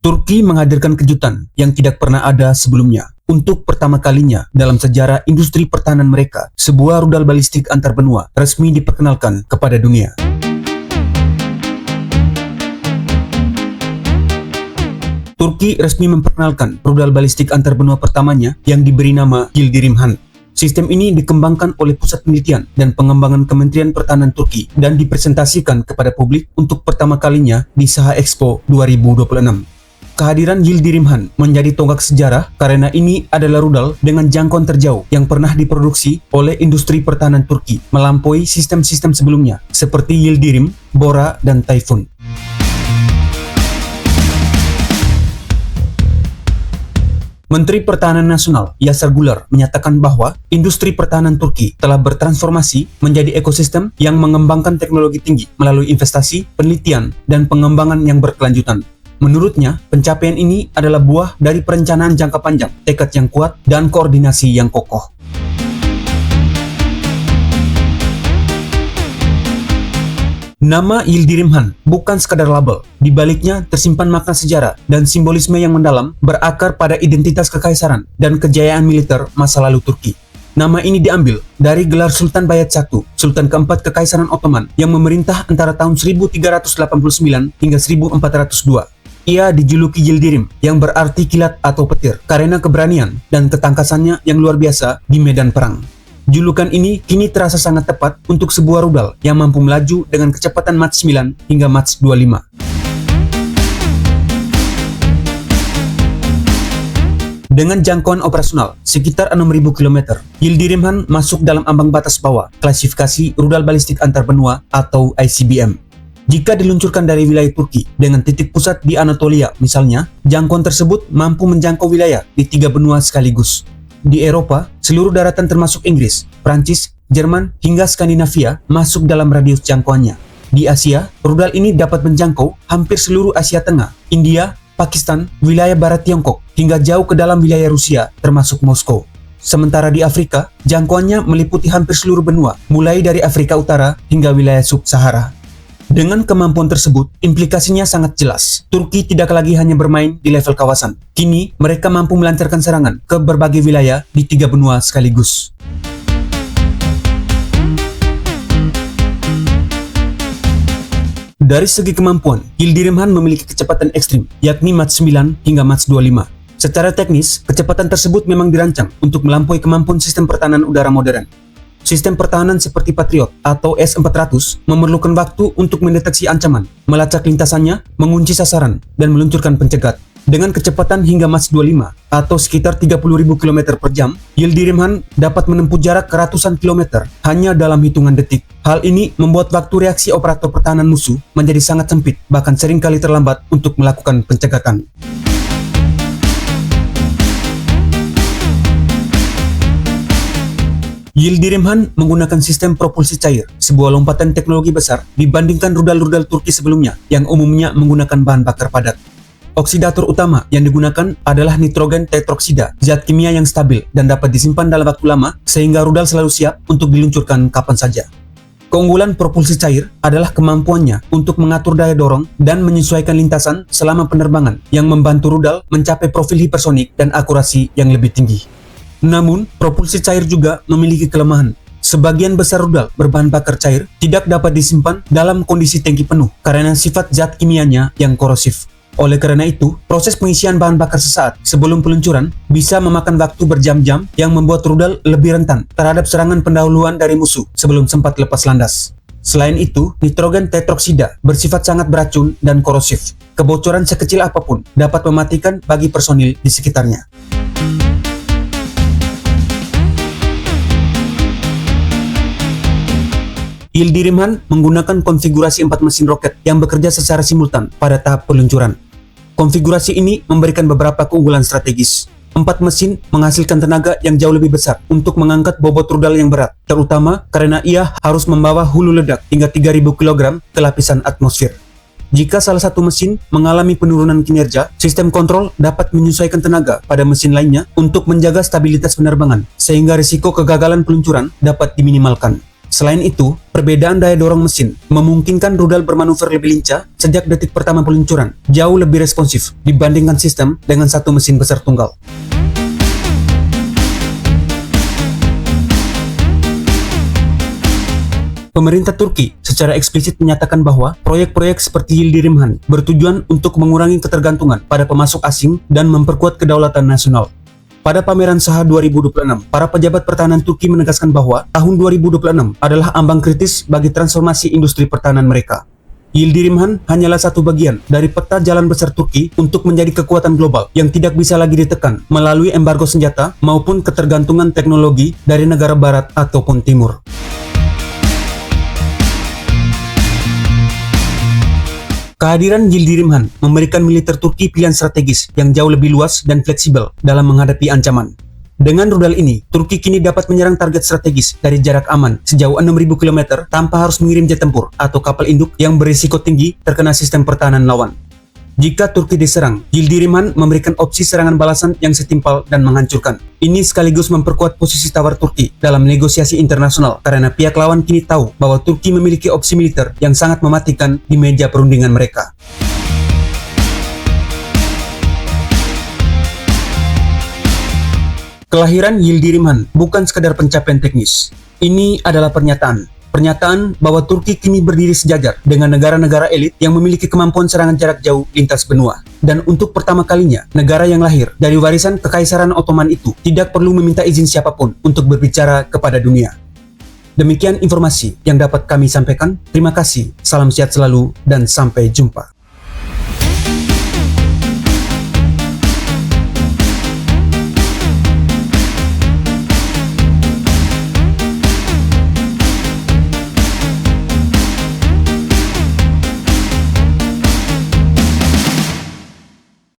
Turki menghadirkan kejutan yang tidak pernah ada sebelumnya. Untuk pertama kalinya dalam sejarah industri pertahanan mereka, sebuah rudal balistik antar benua resmi diperkenalkan kepada dunia. Turki resmi memperkenalkan rudal balistik antar benua pertamanya yang diberi nama Yildirim Han. Sistem ini dikembangkan oleh Pusat Penelitian dan Pengembangan Kementerian Pertahanan Turki dan dipresentasikan kepada publik untuk pertama kalinya di Saha Expo 2026. Kehadiran Yildirim Han menjadi tonggak sejarah karena ini adalah rudal dengan jangkauan terjauh yang pernah diproduksi oleh industri pertahanan Turki melampaui sistem-sistem sebelumnya seperti Yildirim, Bora, dan Typhoon. Menteri Pertahanan Nasional Yasar Guler menyatakan bahwa industri pertahanan Turki telah bertransformasi menjadi ekosistem yang mengembangkan teknologi tinggi melalui investasi, penelitian, dan pengembangan yang berkelanjutan. Menurutnya, pencapaian ini adalah buah dari perencanaan jangka panjang, tekad yang kuat, dan koordinasi yang kokoh. Nama Yildirim Han bukan sekadar label. Di baliknya tersimpan makna sejarah dan simbolisme yang mendalam berakar pada identitas kekaisaran dan kejayaan militer masa lalu Turki. Nama ini diambil dari gelar Sultan Bayat I, Sultan keempat Kekaisaran Ottoman yang memerintah antara tahun 1389 hingga 1402. Ia dijuluki Yildirim yang berarti kilat atau petir karena keberanian dan ketangkasannya yang luar biasa di medan perang. Julukan ini kini terasa sangat tepat untuk sebuah rudal yang mampu melaju dengan kecepatan Mach 9 hingga Mach 25. Dengan jangkauan operasional sekitar 6.000 km, Yildirim Han masuk dalam ambang batas bawah klasifikasi rudal balistik antar benua atau ICBM. Jika diluncurkan dari wilayah Turki dengan titik pusat di Anatolia misalnya, jangkauan tersebut mampu menjangkau wilayah di 3 benua sekaligus. Di Eropa, seluruh daratan termasuk Inggris, Prancis, Jerman, hingga Skandinavia masuk dalam radius jangkauannya. Di Asia, rudal ini dapat menjangkau hampir seluruh Asia Tengah, India, Pakistan, wilayah barat Tiongkok, hingga jauh ke dalam wilayah Rusia termasuk Moskow. Sementara di Afrika, jangkauannya meliputi hampir seluruh benua, mulai dari Afrika Utara hingga wilayah Sub-Sahara. Dengan kemampuan tersebut, implikasinya sangat jelas. Turki tidak lagi hanya bermain di level kawasan. Kini, mereka mampu melancarkan serangan ke berbagai wilayah di 3 benua sekaligus. Dari segi kemampuan, Yildirim Han memiliki kecepatan ekstrim, yakni Mach 9 hingga Mach 25. Secara teknis, kecepatan tersebut memang dirancang untuk melampaui kemampuan sistem pertahanan udara modern. Sistem pertahanan seperti Patriot atau S-400 memerlukan waktu untuk mendeteksi ancaman, melacak lintasannya, mengunci sasaran, dan meluncurkan pencegat. Dengan kecepatan hingga Mach 25 atau sekitar 30.000 km per jam, Yildirim Han dapat menempuh jarak ke ratusan kilometer hanya dalam hitungan detik. Hal ini membuat waktu reaksi operator pertahanan musuh menjadi sangat sempit, bahkan seringkali terlambat untuk melakukan pencegatan. Yildirim Han menggunakan sistem propulsi cair, sebuah lompatan teknologi besar dibandingkan rudal-rudal Turki sebelumnya yang umumnya menggunakan bahan bakar padat. Oksidator utama yang digunakan adalah nitrogen tetroksida, zat kimia yang stabil dan dapat disimpan dalam waktu lama sehingga rudal selalu siap untuk diluncurkan kapan saja. Keunggulan propulsi cair adalah kemampuannya untuk mengatur daya dorong dan menyesuaikan lintasan selama penerbangan yang membantu rudal mencapai profil hipersonik dan akurasi yang lebih tinggi. Namun, propulsi cair juga memiliki kelemahan. Sebagian besar rudal berbahan bakar cair tidak dapat disimpan dalam kondisi tangki penuh karena sifat zat kimianya yang korosif. Oleh karena itu, proses pengisian bahan bakar sesaat sebelum peluncuran bisa memakan waktu berjam-jam yang membuat rudal lebih rentan terhadap serangan pendahuluan dari musuh sebelum sempat lepas landas. Selain itu, nitrogen tetroksida bersifat sangat beracun dan korosif. Kebocoran sekecil apapun dapat mematikan bagi personil di sekitarnya. Yildirim Han menggunakan konfigurasi 4 mesin roket yang bekerja secara simultan pada tahap peluncuran. Konfigurasi ini memberikan beberapa keunggulan strategis. 4 mesin menghasilkan tenaga yang jauh lebih besar untuk mengangkat bobot rudal yang berat, terutama karena ia harus membawa hulu ledak hingga 3.000 kg ke lapisan atmosfer. Jika salah satu mesin mengalami penurunan kinerja, sistem kontrol dapat menyesuaikan tenaga pada mesin lainnya untuk menjaga stabilitas penerbangan, sehingga risiko kegagalan peluncuran dapat diminimalkan. Selain itu, perbedaan daya dorong mesin memungkinkan rudal bermanuver lebih lincah sejak detik pertama peluncuran, jauh lebih responsif dibandingkan sistem dengan satu mesin besar tunggal. Pemerintah Turki secara eksplisit menyatakan bahwa proyek-proyek seperti Yildirim bertujuan untuk mengurangi ketergantungan pada pemasok asing dan memperkuat kedaulatan nasional. Pada pameran Saha 2026, para pejabat pertahanan Turki menegaskan bahwa tahun 2026 adalah ambang kritis bagi transformasi industri pertahanan mereka. Yildirim hanyalah satu bagian dari peta jalan besar Turki untuk menjadi kekuatan global yang tidak bisa lagi ditekan melalui embargo senjata maupun ketergantungan teknologi dari negara barat ataupun timur. Kehadiran Yildirim memberikan militer Turki pilihan strategis yang jauh lebih luas dan fleksibel dalam menghadapi ancaman. Dengan rudal ini, Turki kini dapat menyerang target strategis dari jarak aman sejauh 6.000 km tanpa harus mengirim jet tempur atau kapal induk yang berisiko tinggi terkena sistem pertahanan lawan. Jika Turki diserang, Yildirim memberikan opsi serangan balasan yang setimpal dan menghancurkan. Ini sekaligus memperkuat posisi tawar Turki dalam negosiasi internasional karena pihak lawan kini tahu bahwa Turki memiliki opsi militer yang sangat mematikan di meja perundingan mereka. Kelahiran Yildirim bukan sekadar pencapaian teknis. Ini adalah Pernyataan bahwa Turki kini berdiri sejajar dengan negara-negara elit yang memiliki kemampuan serangan jarak jauh lintas benua. Dan untuk pertama kalinya, negara yang lahir dari warisan Kekaisaran Ottoman itu tidak perlu meminta izin siapapun untuk berbicara kepada dunia. Demikian informasi yang dapat kami sampaikan. Terima kasih, salam sehat selalu, dan sampai jumpa.